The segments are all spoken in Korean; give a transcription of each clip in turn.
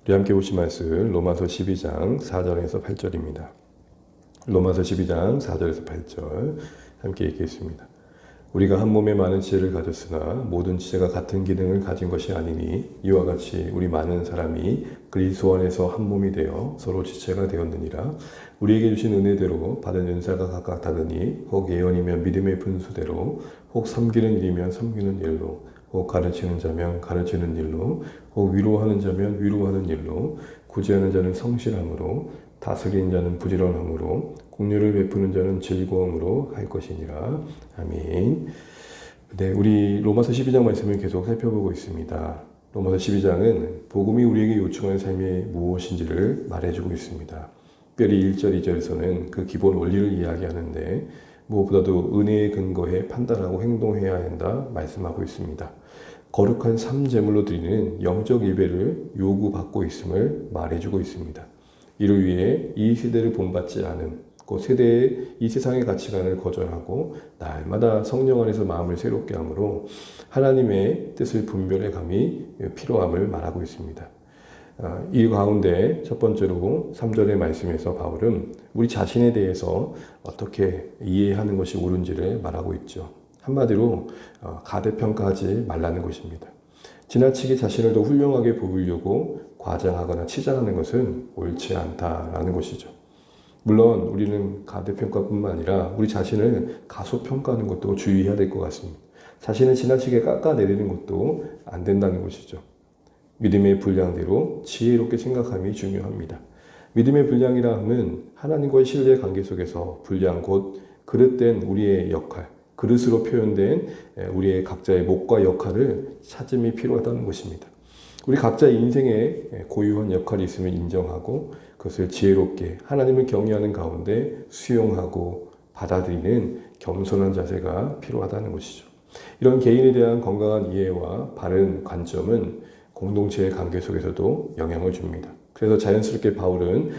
우리 함께 보실 말씀 로마서 12장 4절에서 8절입니다. 로마서 12장 4절에서 8절 함께 읽겠습니다. 우리가 한 몸에 많은 지체를 가졌으나 모든 지체가 같은 기능을 가진 것이 아니니 이와 같이 우리 많은 사람이 그리스도 안에서 한 몸이 되어 서로 지체가 되었느니라. 우리에게 주신 은혜대로 받은 은사가 각각 다르니 혹 예언이면 믿음의 분수대로, 혹 섬기는 일이면 섬기는 일로, 혹 가르치는 자면 가르치는 일로, 혹 위로하는 자면 위로하는 일로, 구제하는 자는 성실함으로, 다스리는 자는 부지런함으로, 공유를 베푸는 자는 즐거움으로 할 것이니라. 아멘. 네, 우리 로마서 12장 말씀을 계속 살펴보고 있습니다. 로마서 12장은 복음이 우리에게 요청하는 삶이 무엇인지를 말해주고 있습니다. 특별히 1절, 2절에서는 그 기본 원리를 이야기하는데 무엇보다도 은혜에 근거해 판단하고 행동해야 한다 말씀하고 있습니다. 거룩한 삶제물로 드리는 영적 예배를 요구받고 있음을 말해주고 있습니다. 이를 위해 이 세대를 본받지 않은 그 세대의 이 세상의 가치관을 거절하고 날마다 성령 안에서 마음을 새롭게 함으로 하나님의 뜻을 분별해 감이 필요함을 말하고 있습니다. 이 가운데 첫 번째로 3절의 말씀에서 바울은 우리 자신에 대해서 어떻게 이해하는 것이 옳은지를 말하고 있죠. 한마디로 가대평가하지 말라는 것입니다. 지나치게 자신을 더 훌륭하게 보이려고 과장하거나 치장하는 것은 옳지 않다라는 것이죠. 물론 우리는 가대평가뿐만 아니라 우리 자신을 가소평가하는 것도 주의해야 될 것 같습니다. 자신을 지나치게 깎아내리는 것도 안 된다는 것이죠. 믿음의 분량대로 지혜롭게 생각함이 중요합니다. 믿음의 분량이라 함은 하나님과의 신뢰 관계 속에서 분량 곧 그릇된 우리의 역할, 그릇으로 표현된 우리의 각자의 몫과 역할을 찾음이 필요하다는 것입니다. 우리 각자의 인생에 고유한 역할이 있음을 인정하고 그것을 지혜롭게 하나님을 경외하는 가운데 수용하고 받아들이는 겸손한 자세가 필요하다는 것이죠. 이런 개인에 대한 건강한 이해와 바른 관점은 공동체의 관계 속에서도 영향을 줍니다. 그래서 자연스럽게 바울은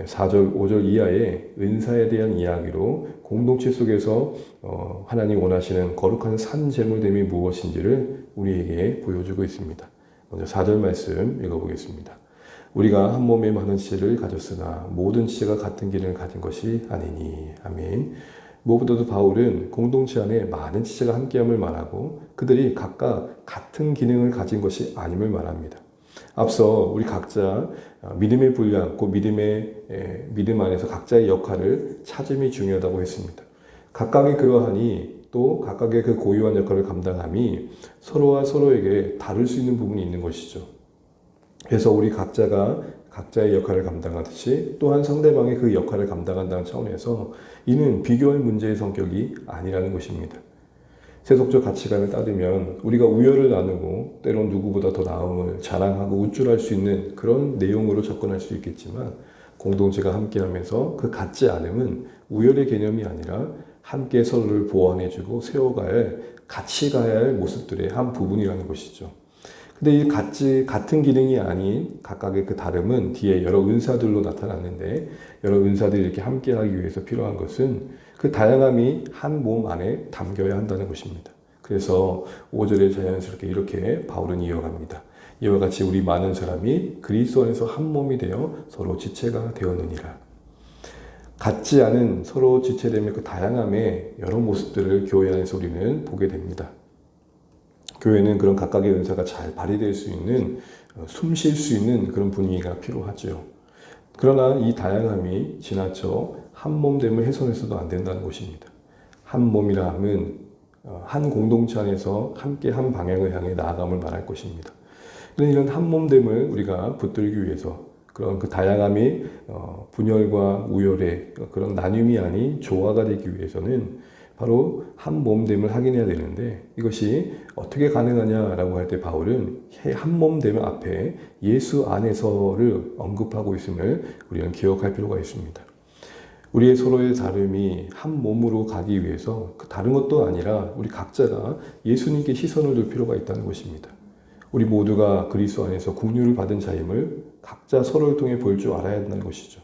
4절, 5절 이하의 은사에 대한 이야기로 공동체 속에서 하나님 원하시는 거룩한 산제물됨이 무엇인지를 우리에게 보여주고 있습니다. 먼저 4절 말씀 읽어보겠습니다. 우리가 한 몸에 많은 지체를 가졌으나 모든 지체가 같은 기능을 가진 것이 아니니. 아멘. 무엇보다도 바울은 공동체 안에 많은 지체가 함께함을 말하고 그들이 각각 같은 기능을 가진 것이 아님을 말합니다. 앞서 우리 각자 믿음의 분량, 그 믿음 안에서 각자의 역할을 찾음이 중요하다고 했습니다. 각각이 그러하니 또 각각의 그 고유한 역할을 감당함이 서로와 서로에게 다를 수 있는 부분이 있는 것이죠. 그래서 우리 각자가 각자의 역할을 감당하듯이 또한 상대방이 그 역할을 감당한다는 차원에서 이는 비교할 문제의 성격이 아니라는 것입니다. 세속적 가치관을 따르면 우리가 우열을 나누고 때론 누구보다 더 나음을 자랑하고 우쭐할 수 있는 그런 내용으로 접근할 수 있겠지만 공동체가 함께하면서 그 같지 않음은 우열의 개념이 아니라 함께 서로를 보완해주고 세워가야 같이 가야 할 모습들의 한 부분이라는 것이죠. 근데 이 같은 기능이 아닌 각각의 그 다름은 뒤에 여러 은사들로 나타나는데 여러 은사들이 이렇게 함께하기 위해서 필요한 것은 그 다양함이 한 몸 안에 담겨야 한다는 것입니다. 그래서 5절에 자연스럽게 이렇게 바울은 이어갑니다. 이와 같이 우리 많은 사람이 그리스도 안에서 한 몸이 되어 서로 지체가 되었느니라. 같지 않은 서로 지체됨의 그 다양함의 여러 모습들을 교회 안에서 우리는 보게 됩니다. 교회는 그런 각각의 은사가 잘 발휘될 수 있는, 숨 쉴 수 있는 그런 분위기가 필요하죠. 그러나 이 다양함이 지나쳐 한 몸됨을 훼손해서도 안 된다는 것입니다. 한 몸이라 함은 한 공동체 안에서 함께 한 방향을 향해 나아감을 말할 것입니다. 이런 한 몸됨을 우리가 붙들기 위해서 그런 그 다양함이 분열과 우열의 그런 나눔이 아닌 조화가 되기 위해서는 바로 한 몸됨을 확인해야 되는데 이것이 어떻게 가능하냐라고 할 때 바울은 한 몸됨 앞에 예수 안에서를 언급하고 있음을 우리는 기억할 필요가 있습니다. 우리의 서로의 다름이 한 몸으로 가기 위해서 그 다른 것도 아니라 우리 각자가 예수님께 시선을 둘 필요가 있다는 것입니다. 우리 모두가 그리스도 안에서 긍휼을 받은 자임을 각자 서로를 통해 볼 줄 알아야 한다는 것이죠.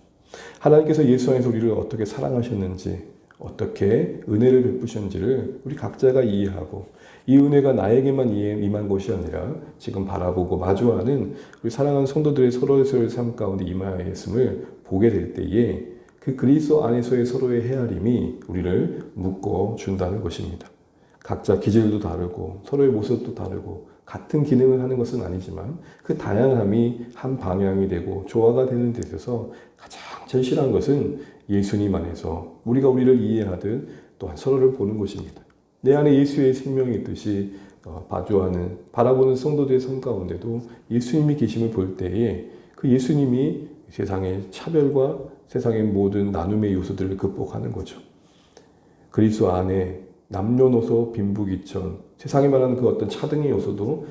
하나님께서 예수 안에서 우리를 어떻게 사랑하셨는지 어떻게 은혜를 베푸셨는지를 우리 각자가 이해하고 이 은혜가 나에게만 임한 것이 아니라 지금 바라보고 마주하는 우리 사랑하는 성도들의 서로의 삶 가운데 임하였음을 보게 될 때에 그 그리스도 안에서의 서로의 헤아림이 우리를 묶어 준다는 것입니다. 각자 기질도 다르고 서로의 모습도 다르고 같은 기능을 하는 것은 아니지만 그 다양함이 한 방향이 되고 조화가 되는 데 있어서 가장 절실한 것은 예수님 안에서 우리가 우리를 이해하듯 또한 서로를 보는 것입니다. 내 안에 예수의 생명이 있듯이 바라보는 성도들의 삶 가운데도 예수님이 계심을 볼 때에 그 예수님이 세상의 차별과 세상의 모든 나눔의 요소들을 극복하는 거죠. 그리스도 안에 남녀노소 빈부귀천 세상에 말하는 그 어떤 차등의 요소도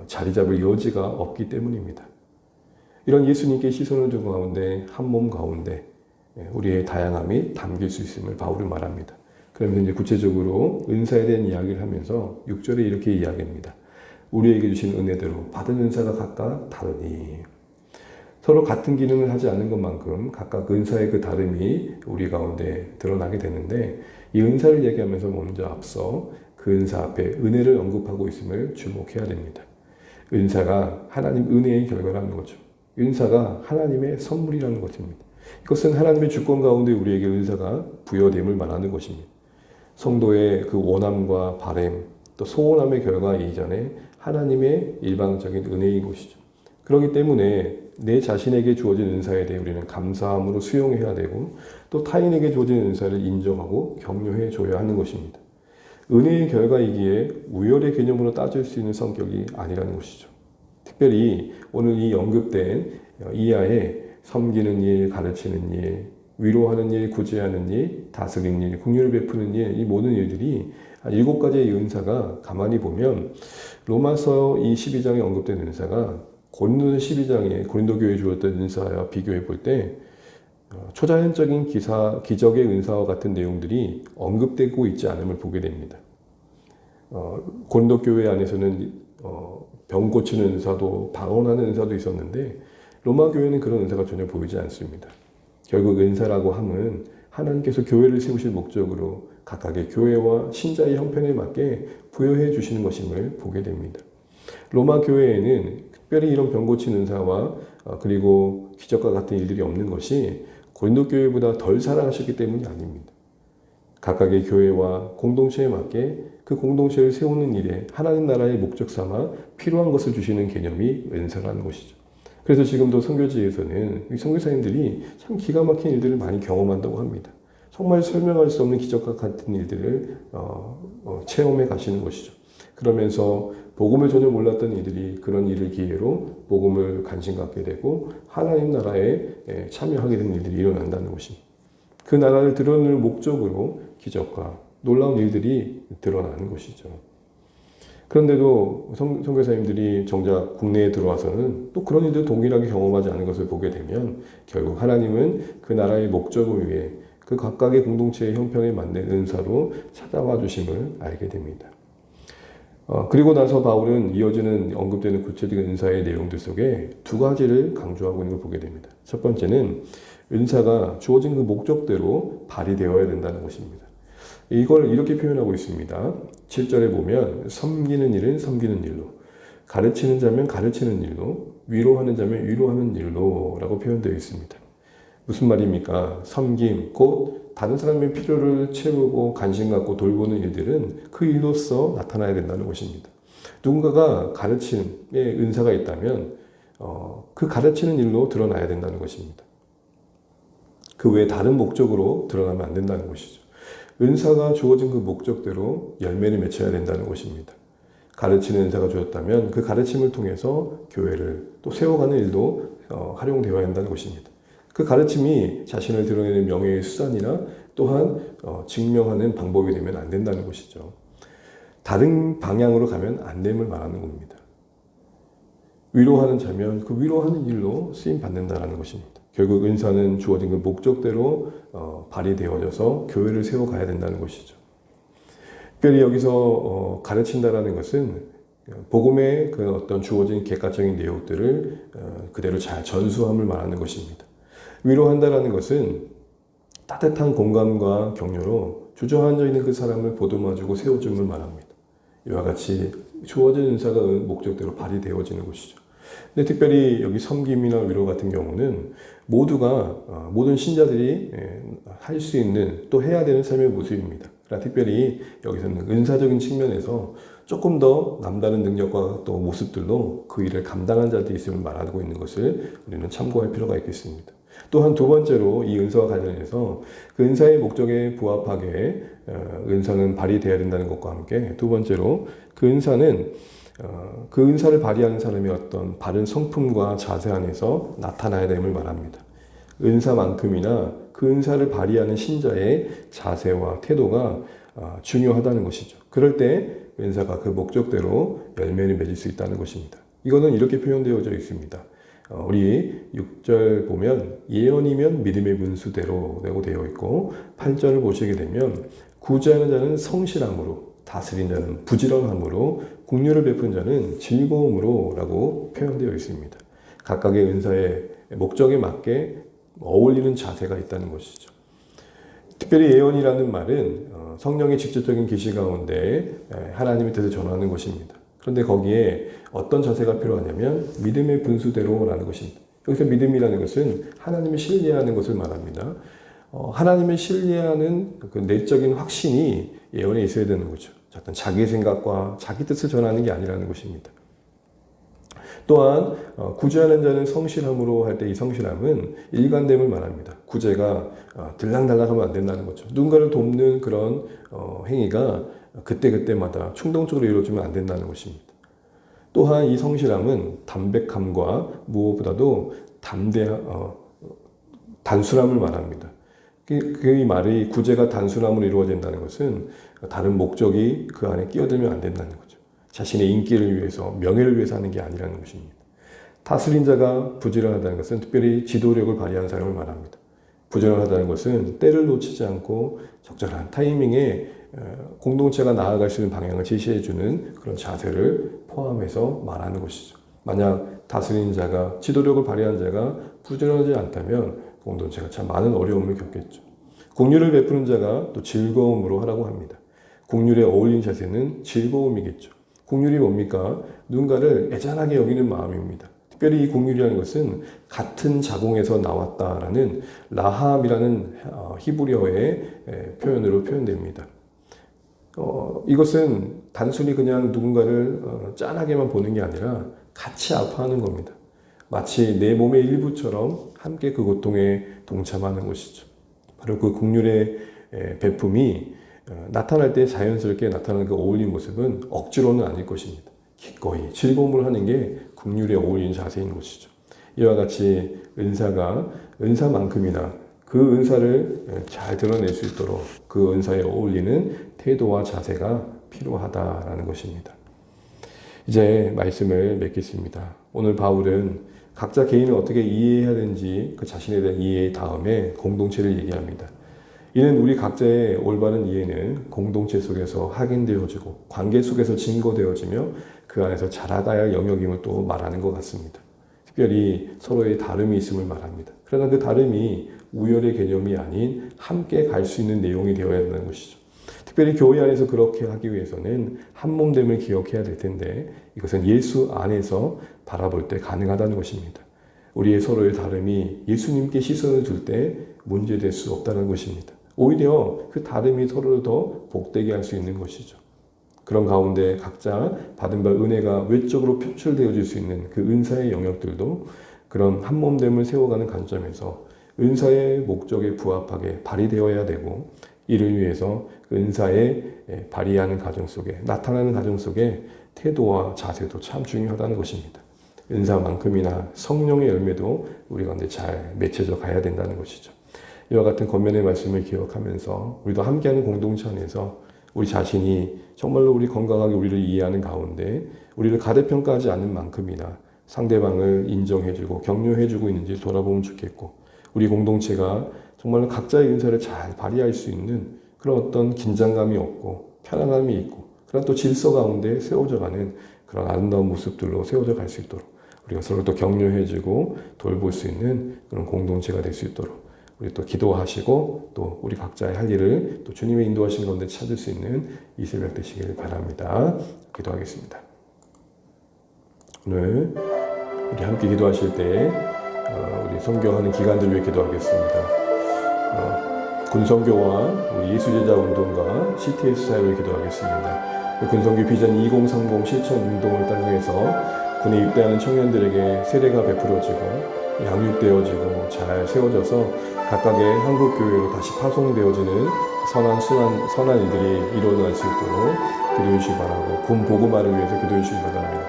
자리 잡을 여지가 없기 때문입니다. 이런 예수님께 시선을 둔 가운데 한 몸 가운데 우리의 다양함이 담길 수 있음을 바울은 말합니다. 그러면서 이제 구체적으로 은사에 대한 이야기를 하면서 6절에 이렇게 이야기합니다. 우리에게 주신 은혜대로 받은 은사가 각각 다르니 서로 같은 기능을 하지 않은 것만큼 각각 은사의 그 다름이 우리 가운데 드러나게 되는데 이 은사를 얘기하면서 먼저 앞서 그 은사 앞에 은혜를 언급하고 있음을 주목해야 됩니다. 은사가 하나님 은혜의 결과라는 거죠. 은사가 하나님의 선물이라는 것입니다. 이것은 하나님의 주권 가운데 우리에게 은사가 부여됨을 말하는 것입니다. 성도의 그 원함과 바람 또 소원함의 결과 이전에 하나님의 일방적인 은혜인 것이죠. 그렇기 때문에 내 자신에게 주어진 은사에 대해 우리는 감사함으로 수용해야 되고 또 타인에게 주어진 은사를 인정하고 격려해 줘야 하는 것입니다. 은혜의 결과이기에 우열의 개념으로 따질 수 있는 성격이 아니라는 것이죠. 특별히 오늘 이 언급된 이하에 섬기는 일, 가르치는 일, 위로하는 일, 구제하는 일, 다스리는 일, 긍휼을 베푸는 일, 이 모든 일들이 한 7가지의 은사가 가만히 보면 로마서 이 12장에 언급된 은사가 고린도 12장에 고린도 교회에 주었던 은사와 비교해 볼 때 초자연적인 기적의 은사와 같은 내용들이 언급되고 있지 않음을 보게 됩니다. 고린도 교회 안에서는 병 고치는 은사도 방언하는 은사도 있었는데 로마 교회는 그런 은사가 전혀 보이지 않습니다. 결국 은사라고 함은 하나님께서 교회를 세우실 목적으로 각각의 교회와 신자의 형편에 맞게 부여해 주시는 것임을 보게 됩니다. 로마 교회에는 특별히 이런 병 고치는 은사와 그리고 기적과 같은 일들이 없는 것이 고린도 교회보다 덜 사랑하셨기 때문이 아닙니다. 각각의 교회와 공동체에 맞게 그 공동체를 세우는 일에 하나님 나라의 목적 삼아 필요한 것을 주시는 개념이 은사라는 것이죠. 그래서 지금도 선교지에서는 선교사님들이 참 기가 막힌 일들을 많이 경험한다고 합니다. 정말 설명할 수 없는 기적과 같은 일들을 체험해 가시는 것이죠. 그러면서 복음을 전혀 몰랐던 이들이 그런 일을 기회로 복음을 관심 갖게 되고 하나님 나라에 참여하게 되는 일들이 일어난다는 것입니다. 그 나라를 드러낼 목적으로 기적과 놀라운 일들이 드러나는 것이죠. 그런데도 선교사님들이 정작 국내에 들어와서는 또 그런 일들 동일하게 경험하지 않은 것을 보게 되면 결국 하나님은 그 나라의 목적을 위해 그 각각의 공동체의 형편에 맞는 은사로 찾아와 주심을 알게 됩니다. 그리고 나서 바울은 이어지는 언급되는 구체적인 은사의 내용들 속에 2가지를 강조하고 있는 걸 보게 됩니다. 첫 번째는 은사가 주어진 그 목적대로 발휘되어야 된다는 것입니다. 이걸 이렇게 표현하고 있습니다. 7절에 보면 섬기는 일은 섬기는 일로, 가르치는 자면 가르치는 일로, 위로하는 자면 위로하는 일로 라고 표현되어 있습니다. 무슨 말입니까? 섬김, 곧 다른 사람의 필요를 채우고 관심 갖고 돌보는 일들은 그 일로서 나타나야 된다는 것입니다. 누군가가 가르침에 은사가 있다면 그 가르치는 일로 드러나야 된다는 것입니다. 그 외에 다른 목적으로 드러나면 안 된다는 것이죠. 은사가 주어진 그 목적대로 열매를 맺혀야 된다는 것입니다. 가르치는 은사가 주었다면 그 가르침을 통해서 교회를 또 세워가는 일도 활용되어야 한다는 것입니다. 그 가르침이 자신을 드러내는 명예의 수단이나 또한 증명하는 방법이 되면 안 된다는 것이죠. 다른 방향으로 가면 안 됨을 말하는 겁니다. 위로하는 자면 그 위로하는 일로 쓰임 받는다는 것입니다. 결국 은사는 주어진 그 목적대로 발휘되어져서 교회를 세워가야 된다는 것이죠. 특별히 여기서 가르친다라는 것은 복음의 그 어떤 주어진 객관적인 내용들을 그대로 잘 전수함을 말하는 것입니다. 위로한다라는 것은 따뜻한 공감과 격려로 주저앉아 있는 그 사람을 보듬어주고 세워줌을 말합니다. 이와 같이 주어진 은사가 목적대로 발휘되어지는 것이죠. 근데 특별히 여기 섬김이나 위로 같은 경우는 모두가 모든 신자들이 할 수 있는 또 해야 되는 삶의 모습입니다. 그러나 특별히 여기서는 은사적인 측면에서 조금 더 남다른 능력과 또 모습들로 그 일을 감당한 자들이 있음을 말하고 있는 것을 우리는 참고할 필요가 있겠습니다. 또한 두 번째로 이 은사와 관련해서 그 은사의 목적에 부합하게 은사는 발휘되어야 된다는 것과 함께 두 번째로 그 은사는 그 은사를 발휘하는 사람의 어떤 바른 성품과 자세 안에서 나타나야 됨을 말합니다. 은사만큼이나 그 은사를 발휘하는 신자의 자세와 태도가 중요하다는 것이죠. 그럴 때 은사가 그 목적대로 열매를 맺을 수 있다는 것입니다. 이거는 이렇게 표현되어져 있습니다. 우리 6절 보면 예언이면 믿음의 분수대로 라고 되어 있고 8절을 보시게 되면 구제하는 자는 성실함으로 다스린 자는 부지런함으로 긍휼을 베푼 자는 즐거움으로 라고 표현되어 있습니다. 각각의 은사의 목적에 맞게 어울리는 자세가 있다는 것이죠. 특별히 예언이라는 말은 성령의 직접적인 계시 가운데 하나님의 뜻을 전하는 것입니다. 그런데 거기에 어떤 자세가 필요하냐면 믿음의 분수대로라는 것입니다. 여기서 믿음이라는 것은 하나님을 신뢰하는 것을 말합니다. 하나님을 신뢰하는 그 내적인 확신이 예언에 있어야 되는 거죠. 어떤 자기 생각과 자기 뜻을 전하는 게 아니라는 것입니다. 또한 구제하는 자는 성실함으로 할 때 이 성실함은 일관됨을 말합니다. 구제가 들락날락하면 안 된다는 거죠. 누군가를 돕는 그런 행위가 그때그때마다 충동적으로 이루어지면 안 된다는 것입니다. 또한 이 성실함은 담백함과 무엇보다도 단순함을 말합니다. 그 말이 구제가 단순함으로 이루어진다는 것은 다른 목적이 그 안에 끼어들면 안 된다는 거죠. 자신의 인기를 위해서, 명예를 위해서 하는 게 아니라는 것입니다. 다스린 자가 부지런하다는 것은 특별히 지도력을 발휘하는 사람을 말합니다. 부지런하다는 것은 때를 놓치지 않고 적절한 타이밍에 공동체가 나아갈 수 있는 방향을 제시해주는 그런 자세를 포함해서 말하는 것이죠. 만약 다스린 자가, 지도력을 발휘한 자가 부지런하지 않다면 공동체가 참 많은 어려움을 겪겠죠. 긍휼을 베푸는 자가 또 즐거움으로 하라고 합니다. 긍휼에 어울리는 자세는 즐거움이겠죠. 긍휼이 뭡니까? 누군가를 애잔하게 여기는 마음입니다. 특별히 이 긍휼이라는 것은 같은 자궁에서 나왔다라는 라함이라는 히브리어의 표현으로 표현됩니다. 이것은 단순히 그냥 누군가를 짠하게만 보는 게 아니라 같이 아파하는 겁니다. 마치 내 몸의 일부처럼 함께 그 고통에 동참하는 것이죠. 바로 그 긍휼의 베품이 나타날 때 자연스럽게 나타나는 그 어울리는 모습은 억지로는 아닐 것입니다. 기꺼이 즐거움을 하는 게 긍휼에 어울리는 자세인 것이죠. 이와 같이 은사가 은사만큼이나 그 은사를 잘 드러낼 수 있도록 그 은사에 어울리는 태도와 자세가 필요하다라는 것입니다. 이제 말씀을 맺겠습니다. 오늘 바울은 각자 개인을 어떻게 이해해야 되는지 그 자신에 대한 이해 다음에 공동체를 얘기합니다. 이는 우리 각자의 올바른 이해는 공동체 속에서 확인되어지고 관계 속에서 증거되어지며 그 안에서 자라가야 할 영역임을 또 말하는 것 같습니다. 특별히 서로의 다름이 있음을 말합니다. 그러나 그 다름이 우열의 개념이 아닌 함께 갈 수 있는 내용이 되어야 한다는 것이죠. 특별히 교회 안에서 그렇게 하기 위해서는 한 몸됨을 기억해야 될 텐데 이것은 예수 안에서 바라볼 때 가능하다는 것입니다. 우리의 서로의 다름이 예수님께 시선을 둘 때 문제될 수 없다는 것입니다. 오히려 그 다름이 서로를 더 복되게 할 수 있는 것이죠. 그런 가운데 각자 받은 바 은혜가 외적으로 표출되어질 수 있는 그 은사의 영역들도 그런 한 몸됨을 세워가는 관점에서 은사의 목적에 부합하게 발휘되어야 되고 이를 위해서 그 은사에 발휘하는 과정 속에 나타나는 과정 속에 태도와 자세도 참 중요하다는 것입니다. 은사만큼이나 성령의 열매도 우리 가운데 잘 맺혀져 가야 된다는 것이죠. 이와 같은 권면의 말씀을 기억하면서 우리도 함께하는 공동체 안에서 우리 자신이 정말로 우리 건강하게 우리를 이해하는 가운데 우리를 가대평가하지 않는 만큼이나 상대방을 인정해주고 격려해주고 있는지 돌아보면 좋겠고 우리 공동체가 정말로 각자의 은사를 잘 발휘할 수 있는 그런 어떤 긴장감이 없고 편안함이 있고 그런 또 질서 가운데 세워져가는 그런 아름다운 모습들로 세워져 갈 수 있도록 우리가 서로 또 격려해주고 돌볼 수 있는 그런 공동체가 될 수 있도록 우리 또 기도하시고 또 우리 각자의 할 일을 또 주님의 인도하신 가운데 찾을 수 있는 이 새벽 되시길 바랍니다. 기도하겠습니다. 오늘 우리 함께 기도하실 때 우리 선교하는 기관들 위해 기도하겠습니다. 군선교와 우리 예수제자 운동과 CTS 사역을 기도하겠습니다. 군선교 비전 2030 실천 운동을 통해서 군에 입대하는 청년들에게 세례가 베풀어지고 양육되어지고 잘 세워져서 각각의 한국교회로 다시 파송되어지는 선한 일들이 일어날 수 있도록 기도해 주시기 바라고, 군 보고마를 위해서 기도해 주시기 바랍니다.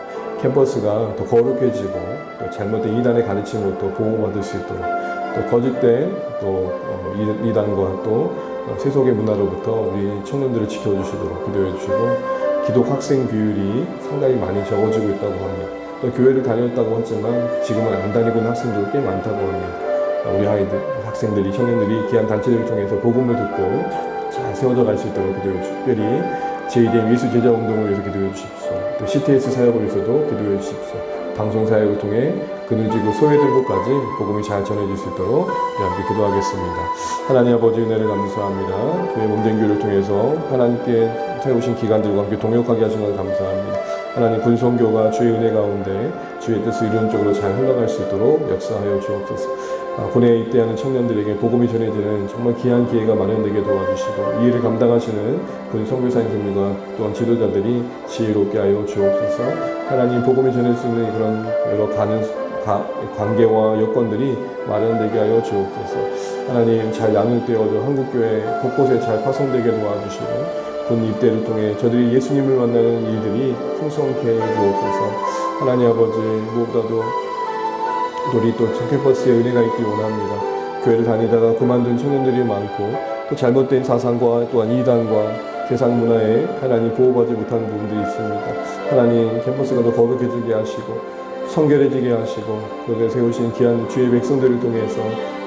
캠퍼스가 더 거룩해지고 또 잘못된 이단의 가르침으로부터 보호받을 수 있도록, 또 거짓된 또 이단과 또 세속의 문화로부터 우리 청년들을 지켜주시도록 기도해 주시고, 기독 학생 비율이 상당히 많이 적어지고 있다고 합니다. 또 교회를 다녔다고 하지만 지금은 안 다니고 있는 학생들도 꽤 많다고 합니다. 우리 학생들이, 청년들이 귀한 단체를 통해서 복음을 듣고 잘 세워져 갈 수 있도록 기도해 주십시오. 특별히 JDM 예수 제자 운동을 위해서 기도해 주십시오. 또 CTS 사역을 위해서도 기도해 주십시오. 방송 사역을 통해 그늘지구 소외된 곳까지 복음이 잘 전해질 수 있도록 함께 기도하겠습니다. 하나님 아버지 은혜를 감사합니다. 교회 몸된 교회를 통해서 하나님께 세우신 기관들과 함께 동역하게 하신 것 감사합니다. 하나님 군선교가 주의 은혜 가운데 주의 뜻을 이루는 쪽으로 잘 흘러갈 수 있도록 역사하여 주옵소서. 군에 입대하는 청년들에게 복음이 전해지는 정말 귀한 기회가 마련되게 도와주시고, 이 일을 감당하시는 군 선교사님들과 또한 지도자들이 지혜롭게 하여 주옵소서. 하나님 복음이 전할 수 있는 그런 여러 관계와 여건들이 마련되게 하여 주옵소서. 하나님 잘 양육되어져 한국교회 곳곳에 잘 파송되게 도와주시고, 군 입대를 통해 저들이 예수님을 만나는 일들이 풍성케 해주옵소서. 하나님 아버지, 무엇보다도 우리 또 캠퍼스에 은혜가 있기 원합니다. 교회를 다니다가 그만둔 청년들이 많고, 또 잘못된 사상과 또한 이단과 세상 문화에 하나님 보호받지 못하는 부분들이 있습니다. 하나님 캠퍼스가 더 거룩해지게 하시고 성결해지게 하시고, 그곳에 세우신 귀한 주의 백성들을 통해서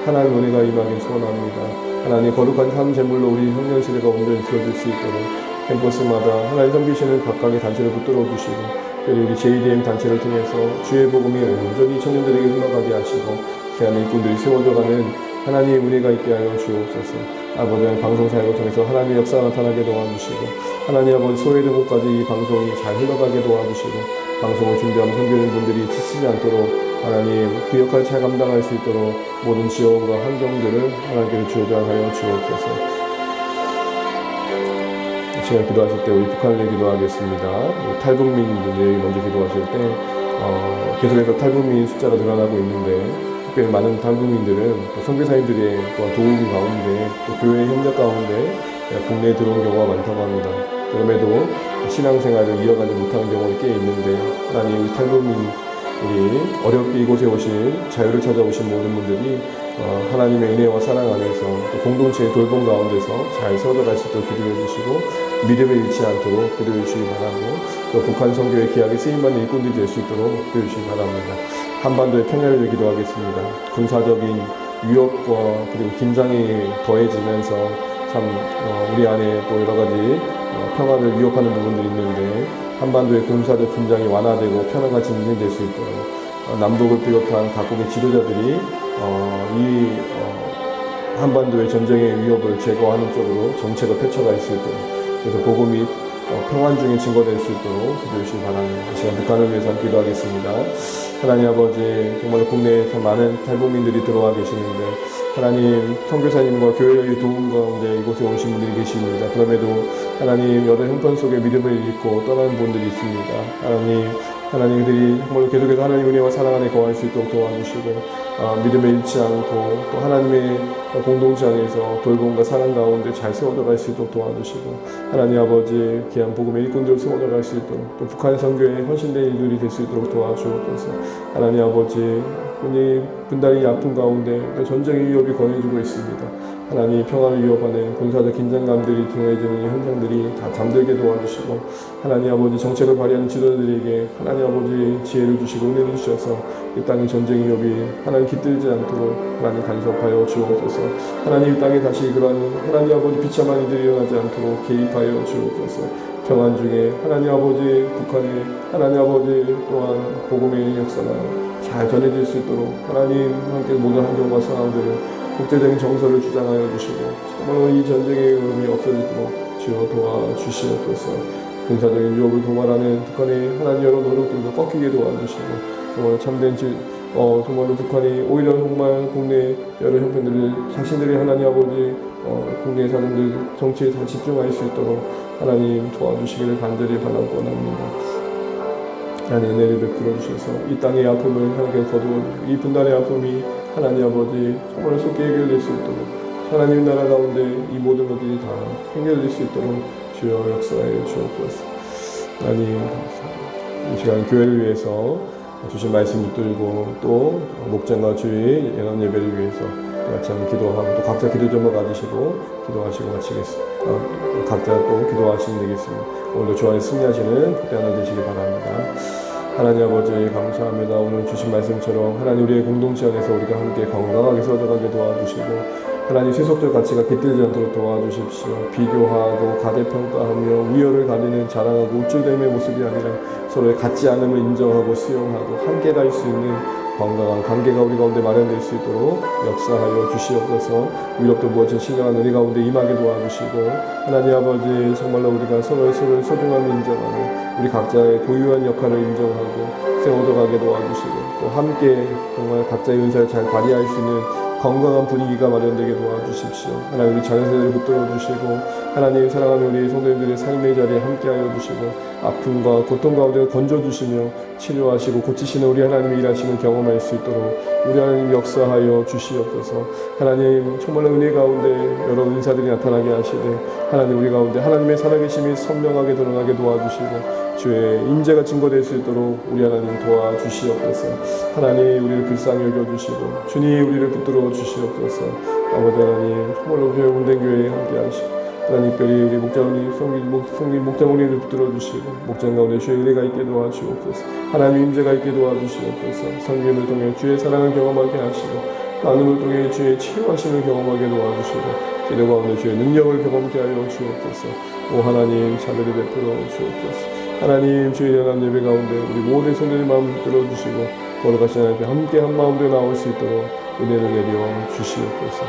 하나님 은혜가 임하길 소원합니다. 하나님 거룩한 삶 제물로 우리 청년 세대가 온전히 되어질 수 있도록 캠퍼스마다 하나님 섬기시는 각각의 단체를 붙들어 주시고, 특별히 우리 JDM 단체를 통해서 주의 복음이 온전히 청년들에게 흘러가게 하시고 귀한 일꾼들이 세워져가는 하나님의 은혜가 있게 하여 주옵소서. 아버지, 방송 사역을 통해서 하나님의 역사가 나타나게 도와주시고, 하나님 아버지 소외된 곳까지 이 방송이 잘 흘러가게 도와주시고, 방송을 준비하는 선교인 분들이 지치지 않도록 하나님 그 역할을 잘 감당할 수 있도록 모든 지원과 환경들을 하나님께서 주장하여 주옵소서. 시간 기도하실 때 우리 북한을 위해 기도하겠습니다. 탈북민 분들이 먼저 기도하실 때 계속해서 탈북민 숫자가 늘어나고 있는데, 특별히 많은 탈북민들은 또 선교사님들의 또한 도움 가운데 또 교회 협력 가운데 국내에 들어온 경우가 많다고 합니다. 그럼에도 신앙생활을 이어가지 못하는 경우가 꽤 있는데, 하나님 우리 탈북민, 우리 어렵게 이곳에 오신 자유를 찾아오신 모든 분들이 하나님의 은혜와 사랑 안에서 또 공동체의 돌봄 가운데서 잘 세워져갈 수 있도록 기도해 주시고, 믿음을 잃지 않도록 기도해 주시기 바라고, 또 북한 선교의 기약에 쓰임받는 일꾼들이 될 수 있도록 기도해 주시기 바랍니다. 한반도의 평화를 위해 기도하겠습니다. 군사적인 위협과 그리고 긴장이 더해지면서 참 우리 안에 또 여러 가지 평화를 위협하는 부분들이 있는데, 한반도의 군사적 긴장이 완화되고 평화가 진전될 수 있도록 남북을 비롯한 각국의 지도자들이 한반도의 전쟁의 위협을 제거하는 쪽으로 정책을 펼쳐갈 수 있도록, 그래서 복음이 평안 중에 증거될 수 있도록 기도해 주시기 바랍니다. 이 시간 북한을 위해서 기도하겠습니다. 하나님 아버지, 정말 국내에 많은 탈북민들이 들어와 계시는데, 하나님 선교사님과 교회의 도움 가운데 이곳에 오신 분들이 계십니다. 그럼에도 하나님 여러 형편 속에 믿음을 잃고 떠나는 분들이 있습니다. 하나님 그들이 정말 계속해서 하나님 은혜와 사랑 안에 거할 수 있도록 도와주시고, 믿음을 잃지 않고 또 하나님의 공동체 안에서 돌봄과 사랑 가운데 잘 세워져 갈 수 있도록 도와주시고, 하나님 아버지 귀한 복음의 일꾼들을 세워져 갈 수 있도록, 또 북한 선교에 헌신된 일들이 될 수 있도록 도와주옵소서. 하나님 아버지, 흔히 분단이 아픈 가운데 전쟁의 위협이 거해지고 있습니다. 하나님 평화를 위협하는 군사적 긴장감들이 등해지는 현장들이 다 잠들게 도와주시고, 하나님 아버지 정책을 발휘하는 지도자들에게 하나님 아버지 지혜를 주시고 은혜를 주셔서 이 땅의 전쟁 위협이 하나님 깃들지 않도록 하나님 간섭하여 주옵소서. 하나님 이 땅에 다시 그러한 하나님 아버지 비참한 일들이 일어나지 않도록 개입하여 주옵소서. 평안 중에 하나님 아버지 북한에 하나님 아버지 또한 복음의 역사가 잘 전해질 수 있도록 하나님 함께 모든 환경과 상황들을 국제적인 정서를 주장하여 주시고 정말로 이 전쟁의 의미 없어지도록 주여 도와주시옵소서. 군사적인 유업을 도발하는 북한의 하나님 여러 노력들도 꺾이게 도와주시고 정말 참된 정말로 북한이 오히려 정말 국내 여러 형편들을 자신들이 하나님 아버지 국내 사람들 정치에 더 집중할 수 있도록 하나님 도와주시기를 간절히 바라옵나이다. 하나님 은혜를 베풀어 주셔서 이 땅의 아픔을 하나님께 거두어주시고 이 분단의 아픔이 하나님 아버지 정말 속히 해결될 수 있도록 하나님 나라 가운데 이 모든 것들이 다 해결될 수 있도록 주여 역사하여 주옵소서. 하나님 감사합니다. 이 시간 교회를 위해서 주신 말씀 붙들고 또 목장과 주의 연합 예배를 위해서 같이 한번 기도하고 또 각자 기도 제목 가지시고 기도하시고 마치겠습니다. 각자 또 기도하시면 되겠습니다. 오늘도 주 안에 승리하시는 그때 하나 되시기 바랍니다. 하나님 아버지 감사합니다. 오늘 주신 말씀처럼 하나님 우리의 공동체 안에서 우리가 함께 건강하게 서져가게 도와주시고 하나님 세속적 가치가 깃들지 않도록 도와주십시오. 비교하고 가대평가하며 우열을 가리는 자랑하고 우쭐대림의 모습이 아니라 서로의 같지 않음을 인정하고 수용하고 한계가 있을 수 있는 건강한 관계가 우리 가운데 마련될 수 있도록 역사하여 주시옵소서. 위력도 무엇인 신령한 은혜 가운데 임하게 도와주시고 하나님 아버지 정말로 우리가 서로의 소중함을 인정하고 우리 각자의 고유한 역할을 인정하고 세워져가게 도와주시고 또 함께 정말 각자의 은사를 잘 발휘할 수 있는 건강한 분위기가 마련되게 도와주십시오. 하나님 우리 자녀세대를 붙들어 주시고 하나님 사랑하는 우리 성도님들의 삶의 자리에 함께하여 주시고 아픔과 고통 가운데 건져주시며 치료하시고 고치시는 우리 하나님이 일하시는 경험할 수 있도록 우리 하나님 역사하여 주시옵소서. 하나님 정말 은혜 가운데 여러 은사들이 나타나게 하시되 하나님 우리 가운데 하나님의 살아계심이 선명하게 드러나게 도와주시고 주의 인재가 증거될 수 있도록 우리 하나님 도와주시옵소서. 하나님 우리를 불쌍히 여겨주시고 주님 우리를 붙들어 주시옵소서. 아버지 하나님 정말로 교회 운된 교회에 함께하시고 하나님 특별히 우리 목장님 성민 목장우리를 붙들어 주시고 목장 가운데 주의 은혜가 있게 도와주옵소서. 하나님 임재가 있게 도와주시옵소서. 성민을 통해 주의 사랑을 경험하게 하시고 나눔을 통해 주의 치유하심을 경험하게 도와주시고 기도 가운데 주의 능력을 경험케 하여 주옵소서. 오 하나님 자비를 베풀어 주옵소서. 하나님 주의 연합 예배 가운데 우리 모든 성도의 마음 들어주시고 걸어가신 하나님께 함께 한 마음으로 나올 수 있도록 은혜를 내려 주시옵소서.